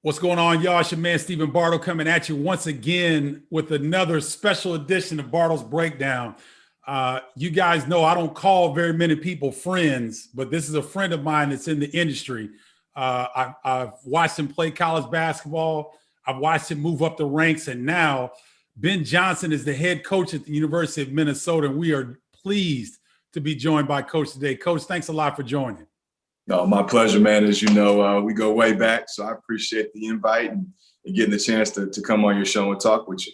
What's going on, y'all? It's your man, Stephen Bardo, coming at you once again with another special edition of Bardo's Breakdown. You guys know I don't call very many people friends, but this is a friend of mine that's in the industry. I've watched him play college basketball. I've watched him move up the ranks, and now Ben Johnson is the head coach at the University of Minnesota, and we are pleased to be joined by Coach today. Coach, thanks a lot for joining. No, my pleasure, man. As you know, we go way back, so I appreciate the invite and getting the chance to come on your show and talk with you.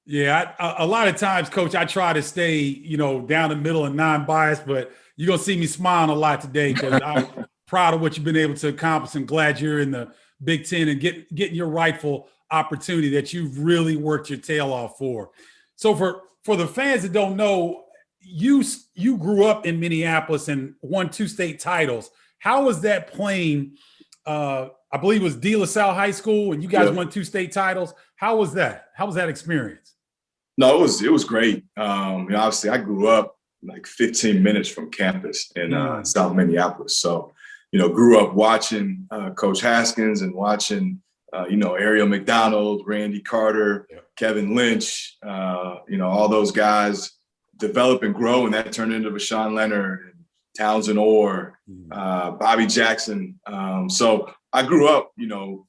Yeah, a lot of times, Coach, I try to stay, down the middle and non-biased, but you're going to see me smiling a lot today because I'm proud of what you've been able to accomplish and glad you're in the Big Ten and getting your rightful opportunity that you've really worked your tail off for. So for the fans that don't know, you grew up in Minneapolis and won 2 state titles. How was that playing? I believe it was De La Salle High School, and you guys won 2 state titles. How was that? How was that experience? No, it was great. Obviously, I grew up like 15 minutes from campus in South Minneapolis. So, grew up watching Coach Haskins and watching, Ariel McDonald, Randy Carter, Kevin Lynch, all those guys develop and grow, and that turned into Rashawn Leonard, Townsend Orr, Bobby Jackson. So I grew up,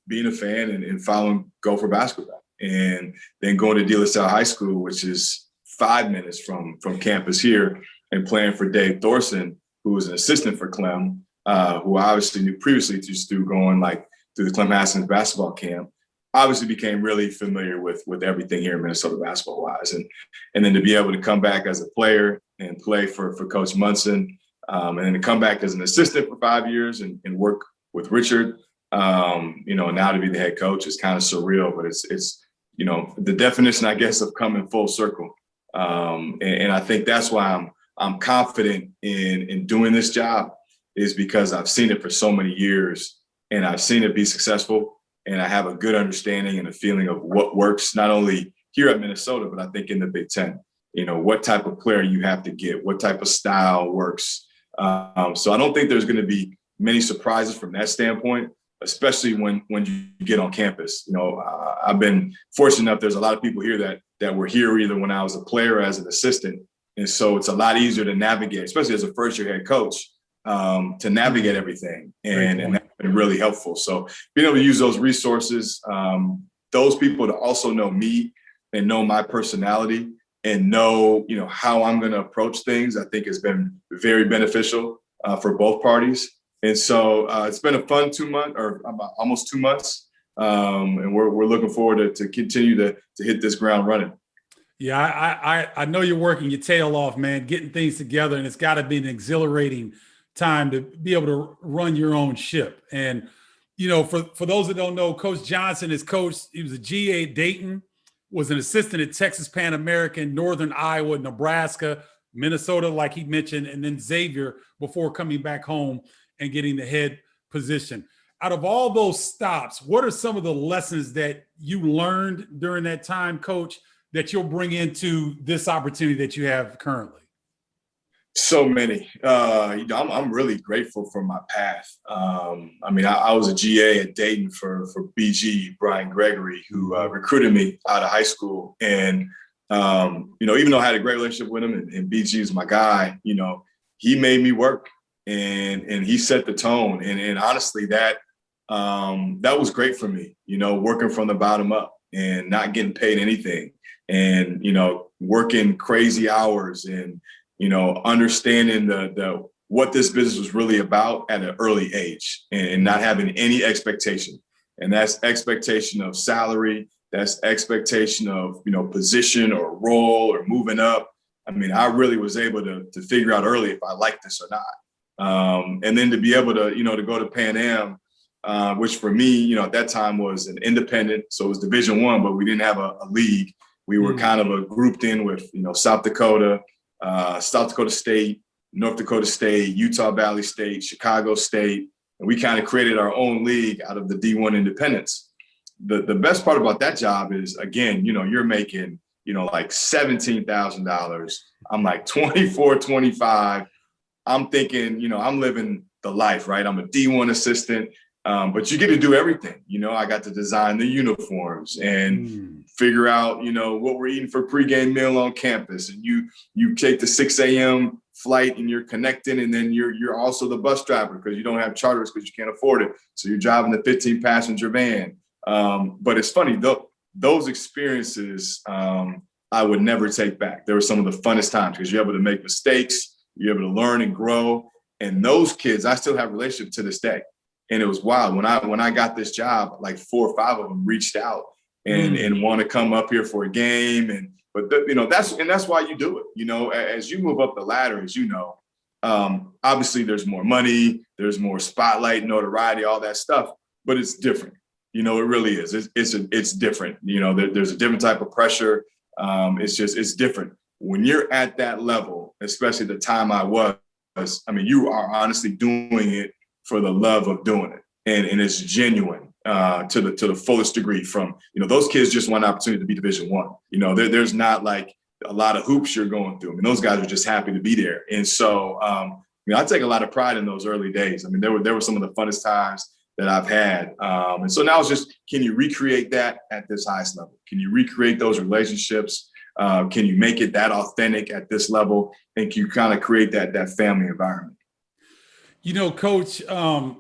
being a fan and following Gopher basketball, and then going to De La Salle High School, which is 5 minutes from campus here, and playing for Dave Thorson, who was an assistant for Clem, who I obviously knew previously just through going through the Clem Haskins basketball camp. Obviously became really familiar with everything here in Minnesota basketball wise. And then to be able to come back as a player and play for Coach Munson, and then to come back as an assistant for 5 years and work with Richard, and now to be the head coach is kind of surreal, but it's the definition, I guess, of coming full circle. And I think that's why I'm confident in doing this job, is because I've seen it for so many years and I've seen it be successful, and I have a good understanding and a feeling of what works, not only here at Minnesota, but I think in the Big Ten. What type of player you have to get, what type of style works. So I don't think there's going to be many surprises from that standpoint, especially when you get on campus. I've been fortunate enough, there's a lot of people here that were here either when I was a player or as an assistant. And so it's a lot easier to navigate, especially as a first-year head coach, to navigate everything. And that's been really helpful. So being able to use those resources, those people to also know me and know my personality, and know, how I'm going to approach things, I think has been very beneficial for both parties. And so it's been a fun 2 months, or almost 2 months. And we're looking forward to continue to hit this ground running. Yeah, I know you're working your tail off, man, getting things together, and it's got to be an exhilarating time to be able to run your own ship. And, for those that don't know, Coach Johnson is coached. He was a GA at Dayton, was an assistant at Texas Pan American, Northern Iowa, Nebraska, Minnesota, like he mentioned, and then Xavier before coming back home and getting the head position. Out of all those stops, what are some of the lessons that you learned during that time, Coach, that you'll bring into this opportunity that you have currently? So many. I'm really grateful for my path. I was a GA at Dayton for BG, Brian Gregory, who recruited me out of high school. And, even though I had a great relationship with him and BG is my guy, he made me work and he set the tone. And honestly, that was great for me, working from the bottom up and not getting paid anything, and, working crazy hours and, understanding what this business was really about at an early age, and not having any expectation. And that's expectation of salary. That's expectation of, position or role or moving up. I really was able to figure out early if I liked this or not. And then to be able to, to go to Pan Am, which for me, at that time was an independent. So it was Division I, but we didn't have a league. We were kind of grouped in with, South Dakota State, North Dakota State, Utah Valley State, Chicago State, and we kind of created our own league out of the D1 independents. The best part about that job is, again, you're making, like $17,000. I'm like 24, 25. I'm thinking, I'm living the life, right? I'm a D1 assistant. But you get to do everything. I got to design the uniforms and figure out, what we're eating for pregame meal on campus. And you take the 6 a.m. flight and you're connecting, and then you're also the bus driver because you don't have charters because you can't afford it. So you're driving the 15-passenger van. But it's funny, though, those experiences I would never take back. They were some of the funnest times because you're able to make mistakes, you're able to learn and grow. And those kids, I still have a relationship to this day. And it was wild. When I got this job, like 4 or 5 of them reached out and want to come up here for a game. But that's why you do it. As you move up the ladder, as obviously there's more money, there's more spotlight, notoriety, all that stuff. But it's different. It really is. It's different. There's a different type of pressure. It's different. When you're at that level, especially the time I was, you are honestly doing it for the love of doing it. And it's genuine to the fullest degree from, those kids just want an opportunity to be Division I. There's not like a lot of hoops you're going through. Those guys are just happy to be there. And so, I take a lot of pride in those early days. There were some of the funnest times that I've had. And so now it's just, can you recreate that at this highest level? Can you recreate those relationships? Can you make it that authentic at this level? And can you kind of create that family environment? Coach,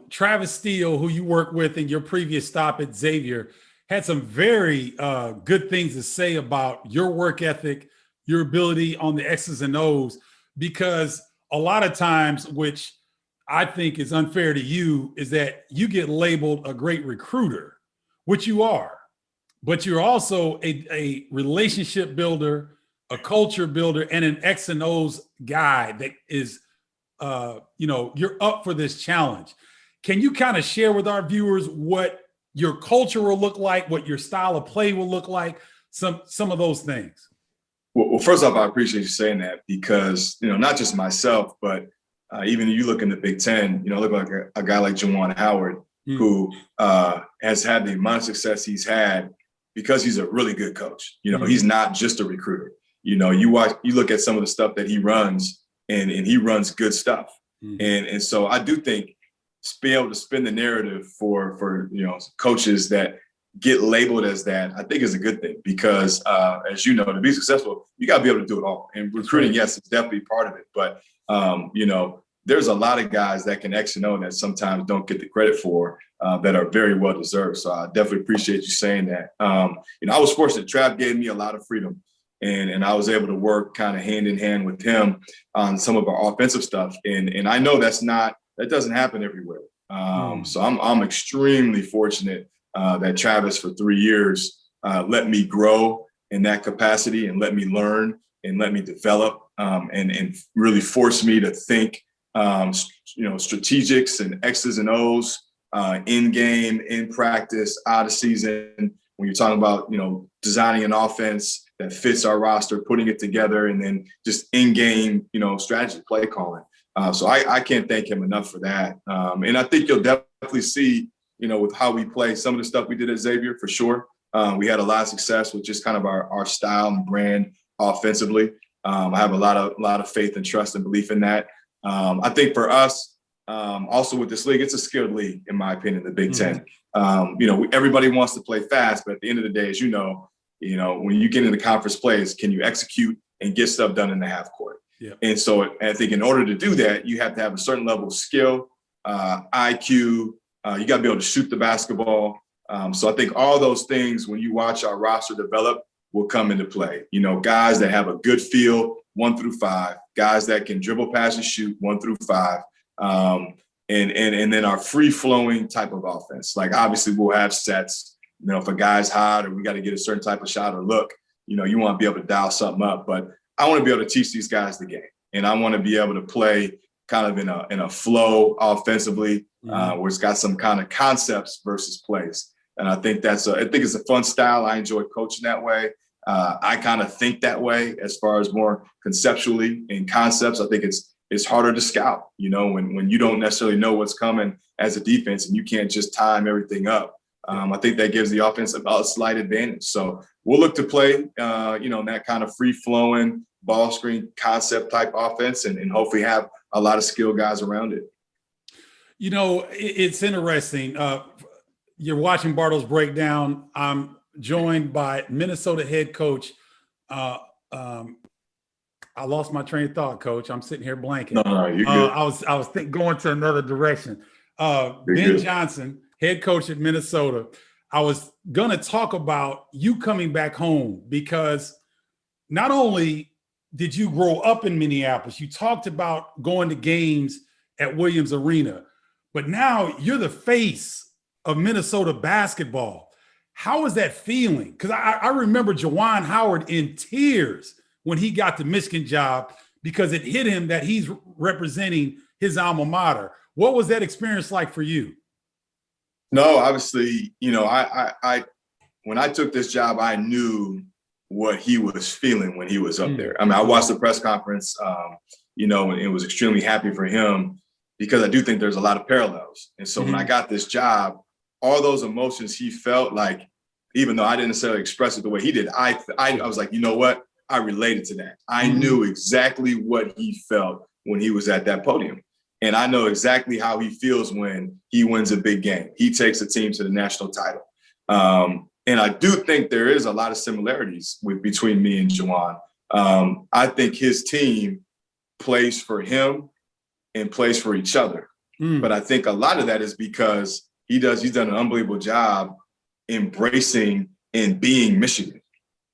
Travis Steele, who you worked with in your previous stop at Xavier, had some very good things to say about your work ethic, your ability on the X's and O's, because a lot of times, which I think is unfair to you, is that you get labeled a great recruiter, which you are, but you're also a relationship builder, a culture builder, and an X and O's guy that is you're up for this challenge. Can you kind of share with our viewers what your culture will look like, what your style of play will look like, some of those things? Well, first off, I appreciate you saying that because, not just myself, but even you look in the Big Ten, look like a guy like Juwan Howard, who has had the amount of success he's had because he's a really good coach. He's not just a recruiter. You look at some of the stuff that he runs, and he runs good stuff. And so I do think being able to spin the narrative for coaches that get labeled as that, I think is a good thing because as to be successful, you got to be able to do it all. And recruiting, yes, it's definitely part of it. But, there's a lot of guys that can X and O that sometimes don't get the credit for that are very well deserved. So I definitely appreciate you saying that. I was fortunate. Trav gave me a lot of freedom. And I was able to work kind of hand in hand with him on some of our offensive stuff. And I know that doesn't happen everywhere. So I'm extremely fortunate that Travis for 3 years let me grow in that capacity and let me learn and let me develop and really force me to think, strategics and X's and O's in game, in practice, out of season. When you're talking about, designing an offense that fits our roster, putting it together, and then just in-game, strategy, play calling. So I can't thank him enough for that. And I think you'll definitely see, with how we play, some of the stuff we did at Xavier, for sure. We had a lot of success with just kind of our style and brand offensively. I have a lot of faith and trust and belief in that. I think for us, also with this league, it's a skilled league, in my opinion, the Big Ten. Everybody wants to play fast, but at the end of the day, as when you get into conference plays, can you execute and get stuff done in the half court? Yeah. And so I think in order to do that, you have to have a certain level of skill, IQ. You got to be able to shoot the basketball. So I think all those things, when you watch our roster develop, will come into play. Guys that have a good feel, 1 through 5, guys that can dribble, pass, and shoot, 1 through 5. And then our free-flowing type of offense. Like, obviously, we'll have sets. If a guy's hot or we got to get a certain type of shot or look, you want to be able to dial something up. But I want to be able to teach these guys the game. And I want to be able to play kind of in a flow offensively where it's got some kind of concepts versus plays. And I think it's a fun style. I enjoy coaching that way. I kind of think that way as far as more conceptually in concepts. I think it's harder to scout, when you don't necessarily know what's coming as a defense and you can't just time everything up. I think that gives the offense a slight advantage. So we'll look to play, in that kind of free-flowing ball screen concept type offense and hopefully have a lot of skilled guys around it. It's interesting. You're watching Bardo's breakdown. I'm joined by Minnesota head coach. I lost my train of thought, Coach. I'm sitting here blanking. No, you're good. I was going to another direction. Ben good. Johnson, head coach at Minnesota. I was going to talk about you coming back home because not only did you grow up in Minneapolis, you talked about going to games at Williams Arena, but now you're the face of Minnesota basketball. How is that feeling? Because I remember Juwan Howard in tears when he got the Michigan job because it hit him that he's representing his alma mater. What was that experience like for you? No, obviously, I when I took this job, I knew what he was feeling when he was up there. I mean, I watched the press conference, and it was extremely happy for him because I do think there's a lot of parallels. And so when I got this job, all those emotions he felt, like, even though I didn't necessarily express it the way he did, I was like, you know what? I related to that. I knew exactly what he felt when he was at that podium. And I know exactly how he feels when he wins a big game. He takes a team to the national title. And I do think there is a lot of similarities between me and Juwan. I think his team plays for him and plays for each other. But I think a lot of that is because he's done an unbelievable job embracing and being Michigan.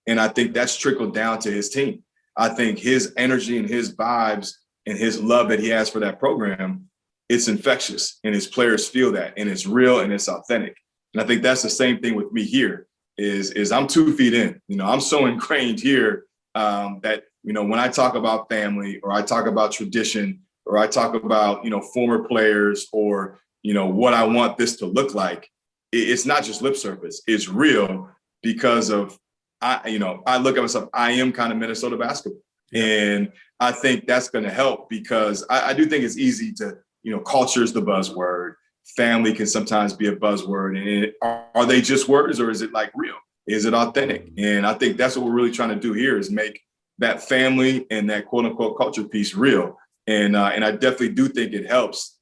And I think that's trickled down to his team. I think his energy and his vibes and his love that he has for that program, it's infectious, and his players feel that, and it's real and it's authentic. And I think that's the same thing with me here is I'm 2 feet in. I'm so ingrained here that, when I talk about family or I talk about tradition or I talk about, former players or, what I want this to look like, it's not just lip service. It's real because of, I look at myself, I am kind of Minnesota basketball. And I think that's going to help because I do think it's easy to, culture is the buzzword. Family can sometimes be a buzzword. And are they just words or is it like real? Is it authentic? And I think that's what we're really trying to do here is make that family and that quote unquote culture piece real. And I definitely do think it helps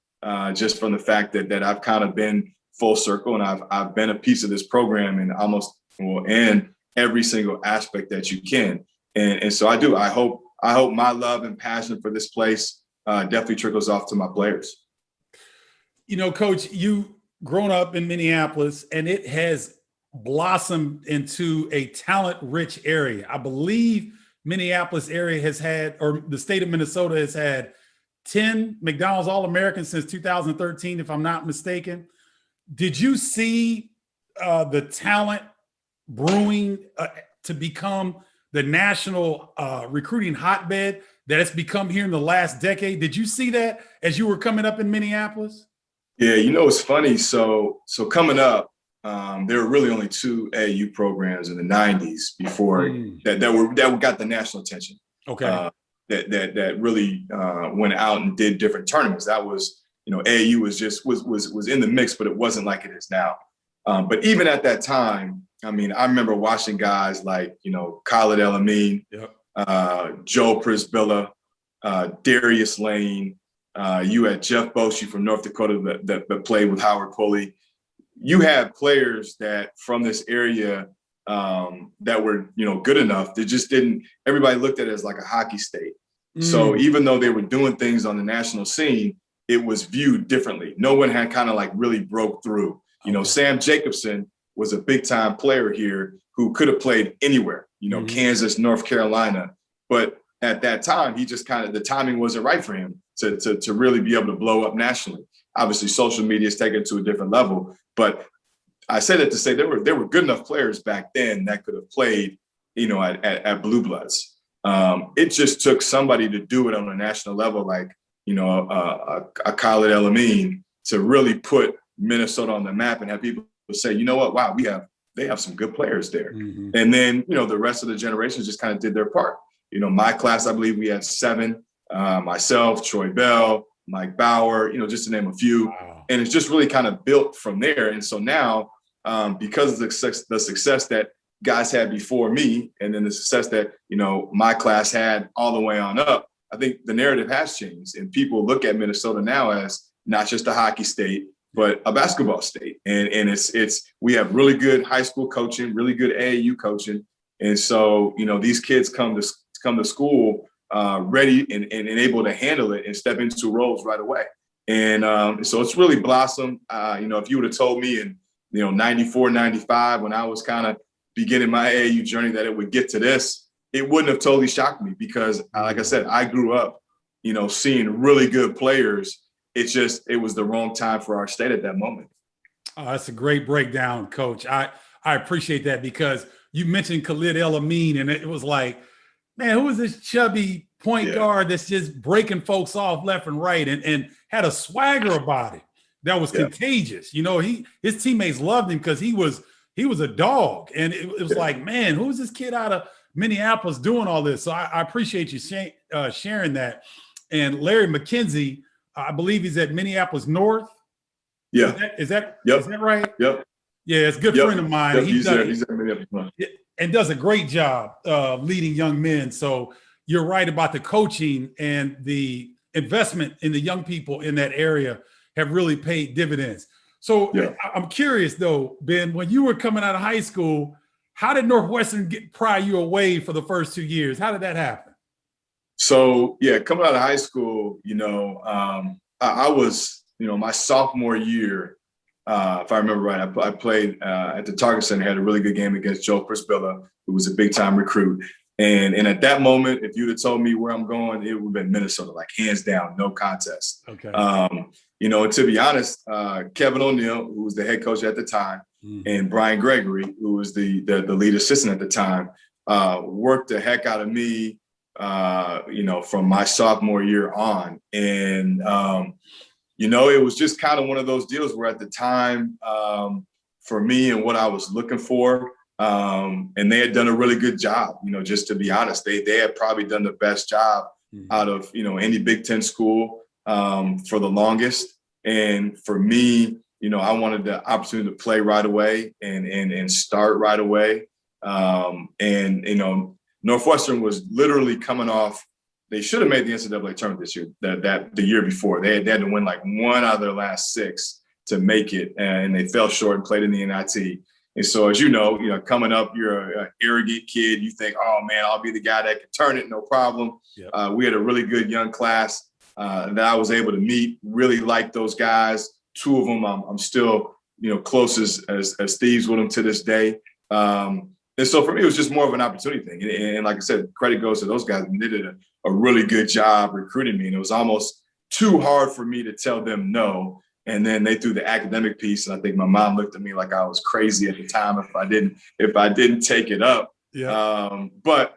just from the fact that I've kind of been full circle and I've been a piece of this program and every single aspect that you can. And so I do. I hope my love and passion for this place definitely trickles off to my players. Coach, you grown up in Minneapolis and it has blossomed into a talent-rich area. I believe Minneapolis area has had, or the state of Minnesota has had 10 McDonald's All-Americans since 2013, if I'm not mistaken. Did you see the talent brewing to become the national recruiting hotbed that it's become here in the last decade? Did you see that as you were coming up in Minneapolis? Yeah, it's funny. So coming up, there were really only 2 AAU programs in the 90s before that got the national attention. Okay. That really went out and did different tournaments. That was, AAU was in the mix, but it wasn't like it is now. But even at that time, I mean, I remember watching guys like, Khalid El-Amin, Joe Prisbilla, Darius Lane. You had Jeff Boshi from North Dakota that played with Howard Pulley. You had players that from this area that were, good enough. They just didn't. Everybody looked at it as like a hockey state. So even though they were doing things on the national scene, it was viewed differently. No one had kind of like really broke through. Sam Jacobson was a big time player here who could have played anywhere, Kansas, North Carolina. But at that time, he just the timing wasn't right for him to really be able to blow up nationally. Obviously, social media is taken to a different level. But I say that to say there were good enough players back then that could have played, at Blue Bloods. It just took somebody to do it on a national level, like, a Khalid El-Amin, to really put Minnesota on the map and have people say, you know what, wow, they have some good players there. And then, the rest of the generations just kind of did their part. My class, I believe we had 7, myself, Troy Bell, Mike Bauer, just to name a few. Wow. And it's just really kind of built from there. And so now, because of the success that guys had before me, and then the success that, my class had all the way on up, I think the narrative has changed. And people look at Minnesota now as not just a hockey state, but a basketball state. And we have really good high school coaching, really good AAU coaching. And so, these kids come to school ready and able to handle it and step into roles right away. And so it's really blossomed. If you would have told me in, 94, 95, when I was kind of beginning my AAU journey that it would get to this, it wouldn't have totally shocked me because, like I said, I grew up, seeing really good players. It was the wrong time for our state at that moment. Oh, that's a great breakdown, Coach. I appreciate that because you mentioned Khalid El Amin, and it was like, man, who is this chubby point guard that's just breaking folks off left and right and had a swagger about it that was contagious. His teammates loved him because he was a dog. And it was like, man, who's this kid out of Minneapolis doing all this? So I appreciate you sharing that. And Larry McKenzie, I believe he's at Minneapolis North. Yeah. Is that right? Yep. Yeah, it's a good friend of mine. Yep. He's at Minneapolis North. And does a great job leading young men. So you're right about the coaching and the investment in the young people in that area have really paid dividends. So I'm curious though, Ben, when you were coming out of high school, how did Northwestern pry you away for the first 2 years? How did that happen? So coming out of high school, I was, my sophomore year, if I remember right, I played at the Target Center, had a really good game against Joe Prisbilla, who was a big time recruit. And at that moment, if you'd have told me where I'm going, it would have been Minnesota, like hands down, no contest. Okay. And to be honest, Kevin O'Neill, who was the head coach at the time, and Brian Gregory, who was the lead assistant at the time, worked the heck out of me, from my sophomore year on. And, it was just kind of one of those deals where at the time, for me and what I was looking for, and they had done a really good job, just to be honest, they had probably done the best job out of, any Big Ten school for the longest. And for me, I wanted the opportunity to play right away and start right away. Northwestern was literally coming off. They should have made the NCAA tournament this year. That the year before they had to win like one out of their last 6 to make it, and they fell short and played in the NIT. And so, as you know, coming up, you're an arrogant kid. You think, oh man, I'll be the guy that can turn it, no problem. Yep. We had a really good young class that I was able to meet. Really like those guys. 2 of them, I'm still close as thieves with them to this day. And so for me, it was just more of an opportunity thing. And like I said, credit goes to those guys. They did a really good job recruiting me. And it was almost too hard for me to tell them no. And then they threw the academic piece. And I think my mom looked at me like I was crazy at the time if I didn't take it up. Yeah. But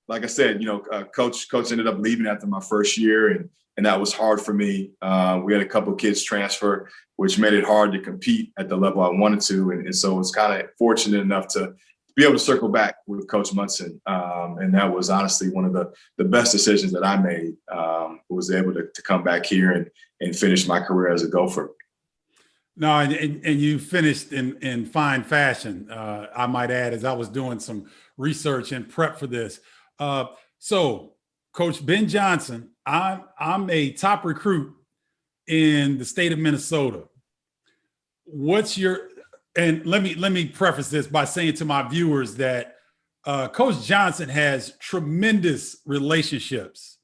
like I said, coach ended up leaving after my first year. And that was hard for me. We had a couple of kids transfer, which made it hard to compete at the level I wanted to. And so I was kind of fortunate enough to be able to circle back with Coach Munson. And that was honestly one of the best decisions that I made, was able to come back here and finish my career as a Gopher. No, and you finished in fine fashion, I might add, as I was doing some research and prep for this. So Coach Ben Johnson, I'm a top recruit in the state of Minnesota. And let me preface this by saying to my viewers that Coach Johnson has tremendous relationships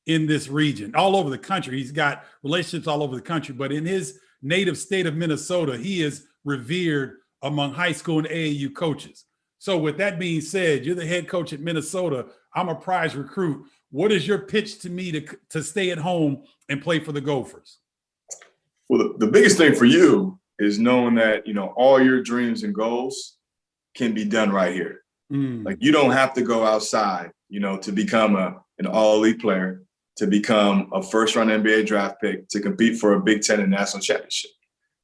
in this region, all over the country. He's got relationships all over the country, but in his native state of Minnesota, he is revered among high school and AAU coaches. So with that being said, you're the head coach at Minnesota. I'm a prize recruit. What is your pitch to me to stay at home and play for the Gophers? Well, the biggest thing for you is knowing that, all your dreams and goals can be done right here. Like you don't have to go outside, to become an all-elite player, to become a first-round NBA draft pick, to compete for a Big Ten and national championship.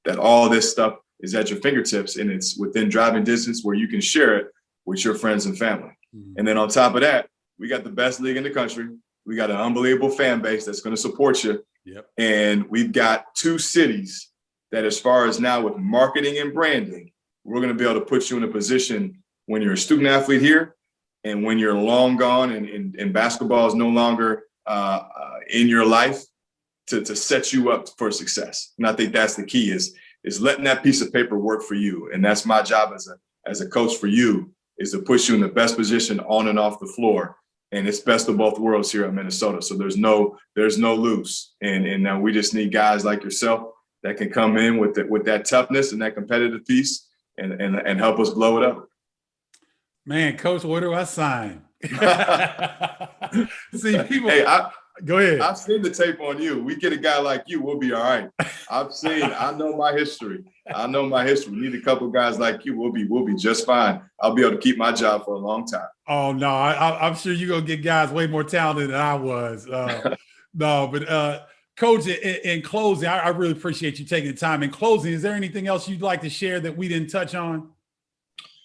That all this stuff is at your fingertips and it's within driving distance where you can share it with your friends and family. And then on top of that, we got the best league in the country. We got an unbelievable fan base that's going to support you. Yep. And we've got 2 cities that, as far as now with marketing and branding, we're going to be able to put you in a position when you're a student athlete here and when you're long gone and basketball is no longer in your life, to set you up for success. And I think that's the key is letting that piece of paper work for you. And that's my job as a coach for you, is to push you in the best position on and off the floor. And it's best of both worlds here in Minnesota. So there's no lose. And we just need guys like yourself that can come in with that toughness and that competitive piece and help us blow it up. Man, Coach, where do I sign? See, people. Hey, go ahead. I've seen the tape on you. We get a guy like you, we'll be all right. I know my history. We need a couple of guys like you. We'll be just fine. I'll be able to keep my job for a long time. Oh no, I'm sure you're gonna get guys way more talented than I was. No, but Coach, in closing, I really appreciate you taking the time. In closing, is there anything else you'd like to share that we didn't touch on?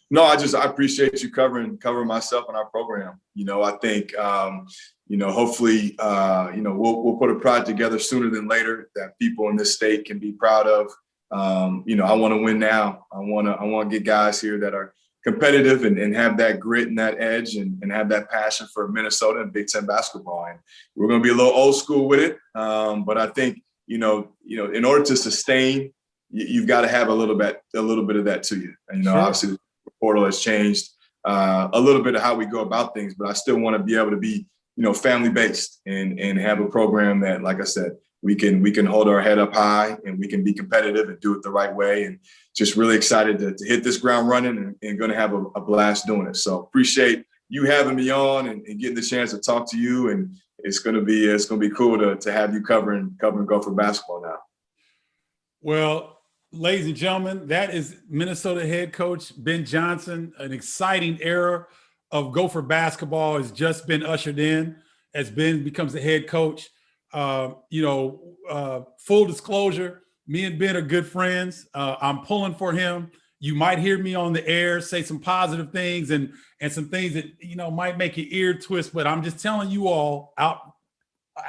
No, I appreciate you covering myself and our program. I think hopefully we'll put a product together sooner than later that people in this state can be proud of. I want to win now. I want to get guys here that are competitive and have that grit and that edge and have that passion for Minnesota and Big Ten basketball. And we're going to be a little old school with it. But I think, in order to sustain, you've got to have a little bit of that to you. And, Sure. Obviously the portal has changed a little bit of how we go about things, but I still want to be able to be, family based and have a program that, like I said, we can hold our head up high and we can be competitive and do it the right way. And just really excited to hit this ground running and going to have a blast doing it. So appreciate you having me on and getting the chance to talk to you. And it's going to be cool to have you covering Gopher basketball now. Well, ladies and gentlemen, that is Minnesota head coach Ben Johnson. An exciting era of Gopher basketball has just been ushered in as Ben becomes the head coach. Full disclosure, me and Ben are good friends. I'm pulling for him. You might hear me on the air say some positive things and some things that, might make your ear twist, but I'm just telling you all out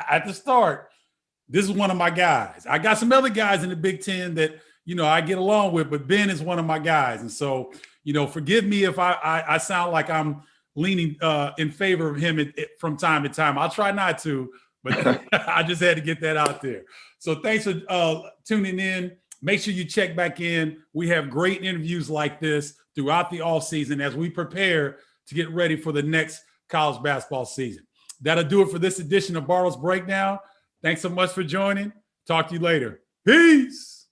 at the start, this is one of my guys. I got some other guys in the Big Ten that, I get along with, but Ben is one of my guys. And so, forgive me if I sound like I'm leaning in favor of him from time to time. I'll try not to, but I just had to get that out there. So thanks for tuning in. Make sure you check back in. We have great interviews like this throughout the offseason as we prepare to get ready for the next college basketball season. That'll do it for this edition of Bardo's Breakdown. Thanks so much for joining. Talk to you later. Peace.